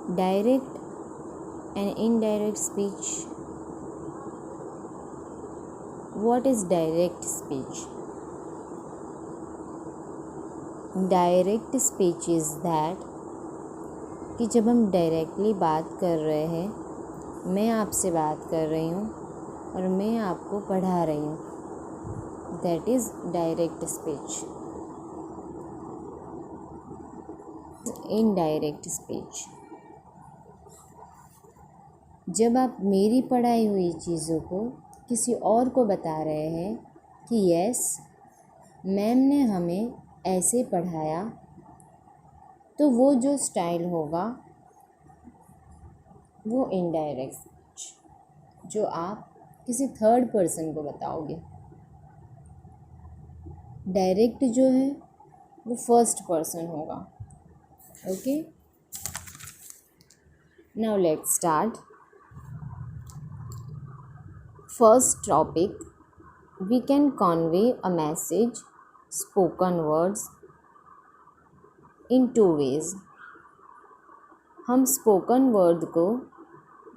Direct and indirect speech. What is direct speech? Direct speech is that कि जब हम directly बात कर रहे हैं, मैं आपसे बात कर रही हूँ और मैं आपको पढ़ा रही हूँ, that is direct speech. Indirect speech, जब आप मेरी पढ़ाई हुई चीज़ों को किसी और को बता रहे हैं कि यस मैम ने हमें ऐसे पढ़ाया, तो वो जो स्टाइल होगा वो इनडायरेक्ट स्पीच, जो आप किसी थर्ड पर्सन को बताओगे. डायरेक्ट जो है वो फर्स्ट पर्सन होगा. Okay, now let's start. First topic, we can convey a message, spoken words, in two ways. हम स्पोकन वर्ड को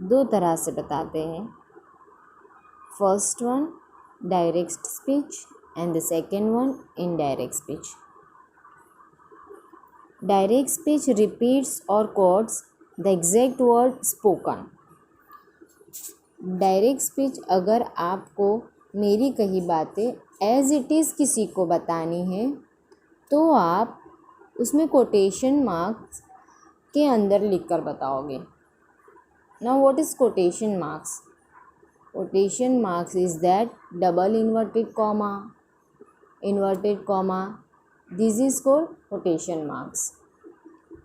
दो तरह से बताते हैं. First one direct speech and the second one indirect speech. Direct speech repeats और quotes the exact word spoken. Direct speech अगर आपको मेरी कही बातें एज इट इज़ किसी को बतानी है तो आप उसमें कोटेशन मार्क्स के अंदर लिखकर बताओगे. Now what is quotation marks? Quotation marks is that double inverted comma, this is called quotation marks.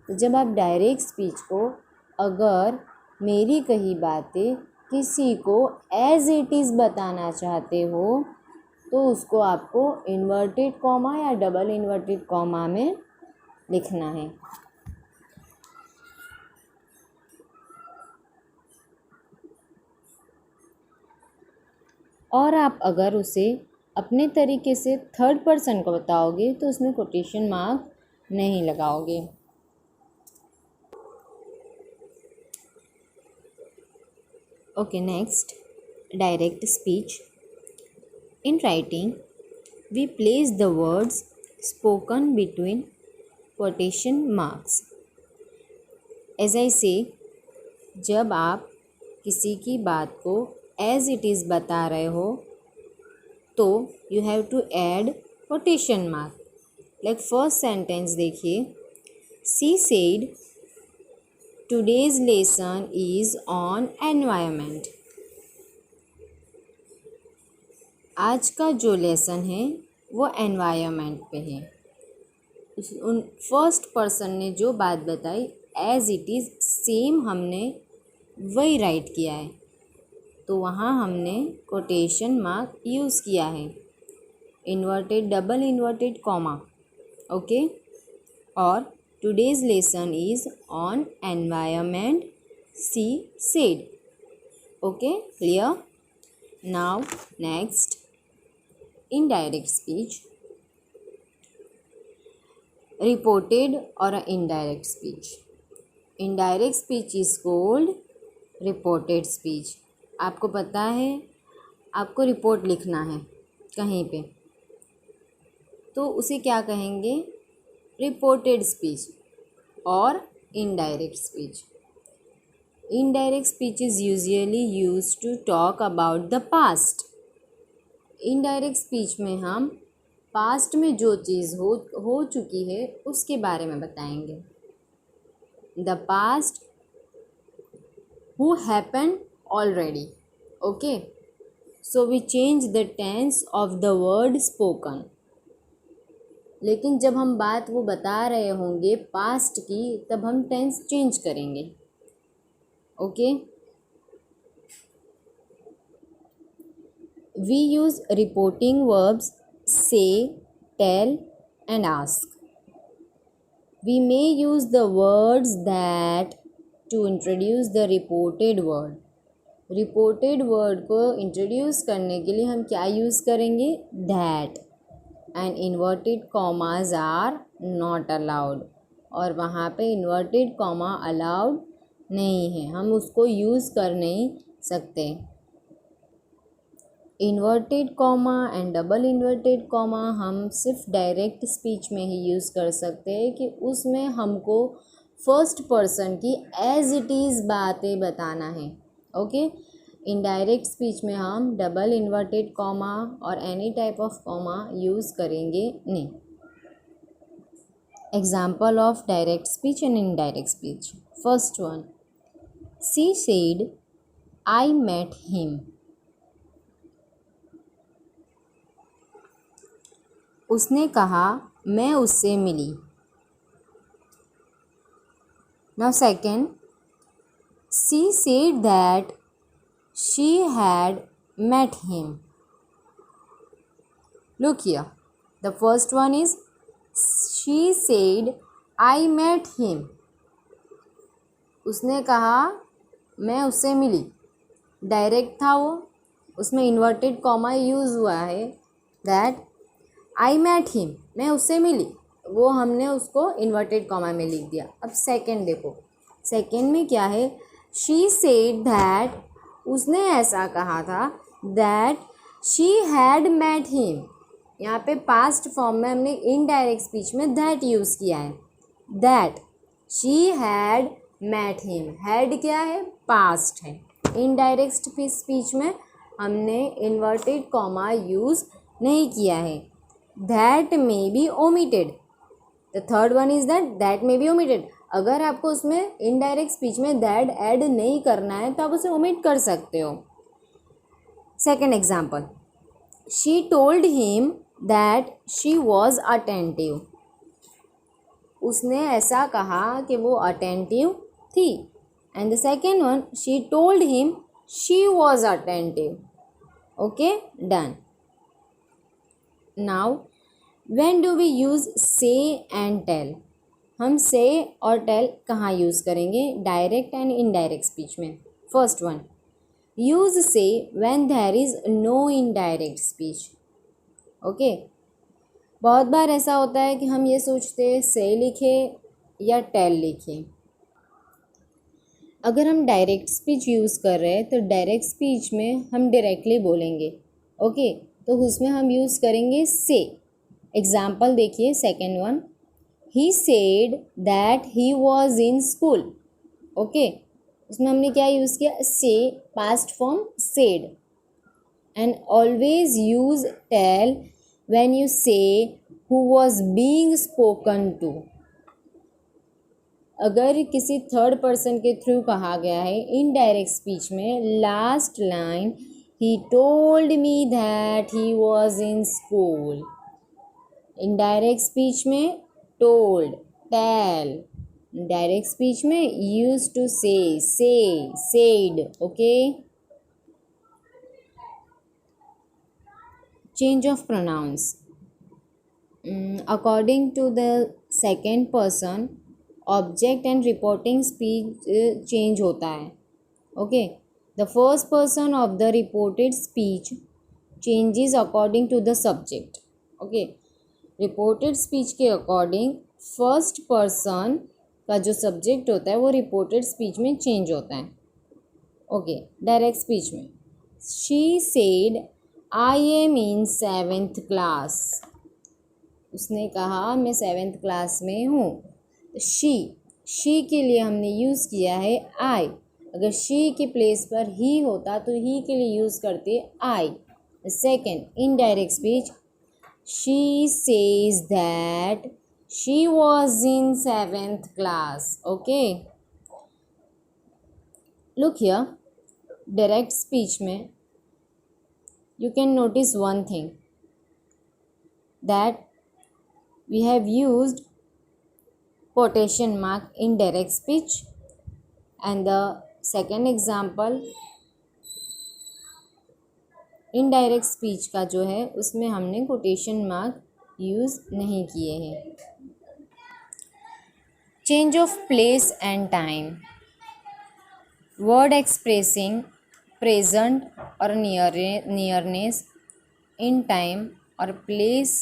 तो जब आप डायरेक्ट स्पीच को अगर मेरी कही बातें किसी को एज इट इज़ बताना चाहते हो तो उसको आपको इन्वर्टेड कॉमा या डबल इन्वर्टेड कॉमा में लिखना है. और आप अगर उसे अपने तरीके से थर्ड पर्सन को बताओगे तो उसमें कोटेशन मार्क नहीं लगाओगे. Okay, next, direct speech. In writing, we place the words spoken between quotation marks. As I say, जब आप किसी की बात को as it is बता रहे हो तो you have to add quotation mark. Like first sentence देखिए, she said today's lesson is on environment. आज का जो लेसन है वो एनवायरनमेंट पे है. उन फर्स्ट पर्सन ने जो बात बताई एज इट इज़ सेम हमने वही राइट किया है, तो वहाँ हमने कोटेशन मार्क यूज़ किया है, inverted double inverted comma. Okay, और today's lesson is on environment, she said. Okay, clear? Now next, indirect speech. Reported or indirect speech. Indirect speech is called reported speech. आपको पता है आपको report लिखना है कहीं पे, तो उसे क्या कहेंगे? रिपोर्टेड स्पीच और indirect speech. Indirect speech is usually used to talk about the past. Indirect speech में हम पास्ट में जो चीज़ हो चुकी है उसके बारे में बताएंगे. The past who happen already. Okay, so we change the tense of the word spoken. लेकिन जब हम बात वो बता रहे होंगे पास्ट की तब हम टेंस चेंज करेंगे. Okay, we use reporting verbs say, tell and ask. We may use the words that to introduce the reported word. Reported word को इंट्रोड्यूस करने के लिए हम क्या यूज़ करेंगे? That. And inverted commas are not allowed, और वहाँ पे इन्वर्टेड कॉमा अलाउड नहीं है, हम उसको यूज़ कर नहीं सकते। Inverted comma and double inverted comma हम सिर्फ डायरेक्ट स्पीच में ही यूज़ कर सकते हैं कि उसमें हमको फर्स्ट पर्सन की एज इट इज़ बातें बताना है। ओके, इनडायरेक्ट स्पीच में हम डबल इन्वर्टेड कॉमा और any type of comma use करेंगे नहीं। Example of direct speech and indirect speech. First one, she said I met him. उसने कहा मैं उससे मिली। Now second, she said that she had met him. Look here. The first one is she said I met him. उसने कहा मैं उससे मिली, direct था वो, उसमें इन्वर्टेड कॉमा यूज़ हुआ है दैट आई मेट हिम, मैं उससे मिली, वो हमने उसको इन्वर्टेड कॉमा में लिख दिया। अब सेकंड देखो, सेकंड में क्या है, शी सेड दैट, उसने ऐसा कहा था that she had met him. यहाँ पे पास्ट फॉर्म में हमने इनडायरेक्ट स्पीच में दैट यूज़ किया है, that she had met him. Had क्या है, पास्ट है। इनडायरेक्ट स्पीच में हमने इन्वर्टेड कॉमा यूज़ नहीं किया है। That may be omitted, the third one is that may be omitted. अगर आपको उसमें इनडायरेक्ट स्पीच में दैट ऐड नहीं करना है तो आप उसे ओमिट कर सकते हो। Second example, she told him that she was attentive. उसने ऐसा कहा कि वो अटेंटिव थी। And the second one, she told him she was attentive. Okay, done. Now when do we use say and tell. हम से और tell कहाँ use करेंगे, डायरेक्ट एंड इनडायरेक्ट स्पीच में। First one, use say when there is no indirect speech. Okay, बहुत बार ऐसा होता है कि हम ये सोचते हैं से लिखें या टेल लिखें। अगर हम डायरेक्ट स्पीच यूज़ कर रहे हैं तो डायरेक्ट स्पीच में हम डायरेक्टली बोलेंगे। ओके, तो उसमें हम यूज़ करेंगे से। एग्जाम्पल देखिए, second one, he said that he was in school. Okay, उसमें हमने क्या यूज़ किया, say, past form said. And always use tell when you say who was being spoken to. अगर किसी थर्ड पर्सन के through कहा गया है इनडायरेक्ट स्पीच में, last line, he told me that he was in school. Indirect speech में told, tell. Direct speech में use to say, said. Okay, change of pronouns. According to the second person object and reporting speech change होता है। Okay, the first person of the reported speech changes according to the subject. Okay, reported speech के according first person का जो subject होता है वो reported speech में change होता है। ओके, डायरेक्ट स्पीच में, she said I am in 7th class. उसने कहा मैं 7th क्लास में हूँ। शी के लिए हमने यूज़ किया है आई। अगर शी के प्लेस पर ही होता तो ही के लिए यूज़ करते आई। Second, indirect speech, she says that she was in 7th class. Okay, look here, direct speech में you can notice one thing, that we have used quotation mark in direct speech, and the second example indirect speech का जो है उसमें हमने quotation mark use नहीं किए हैं। Change of place and time. Word expressing present और nearness in time और place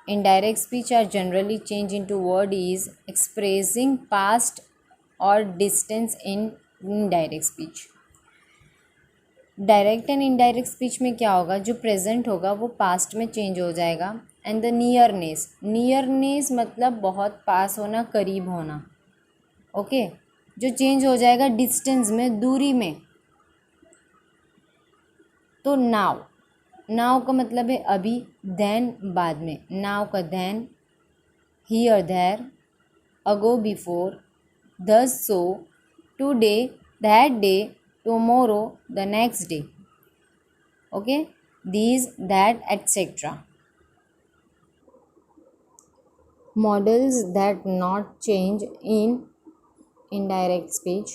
in direct speech are generally changed into word is expressing past और distance in indirect speech. Direct and indirect speech में क्या होगा, जो present होगा वो past में चेंज हो जाएगा। एंड द नियरनेस, नियरनेस मतलब बहुत पास होना, करीब होना, ओके, जो चेंज हो जाएगा डिस्टेंस में, दूरी में। तो नाउ, नाउ का मतलब है अभी, देन बाद में, नाउ का then, here there, ago before, thus so, today, that day, tomorrow, the next day, okay, these, that, etc. Models that not change in indirect speech: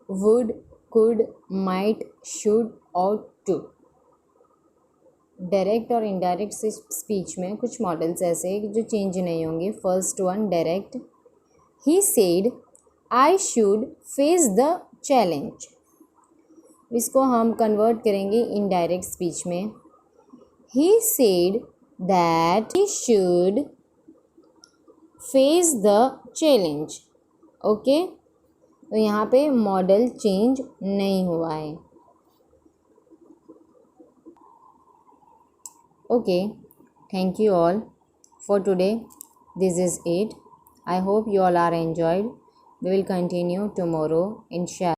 would, could, might, should, ought to। Direct और indirect speech में कुछ models ऐसे हैं जो change नहीं होंगे। First one, direct, he said I should face the challenge. इसको हम कन्वर्ट करेंगे इनडायरेक्ट स्पीच में, ही said that he should face the challenge, okay. तो यहाँ पे मॉडल चेंज नहीं हुआ है, okay. Thank you all for today. This is it. I hope you all are enjoyed. We will continue tomorrow, inshallah.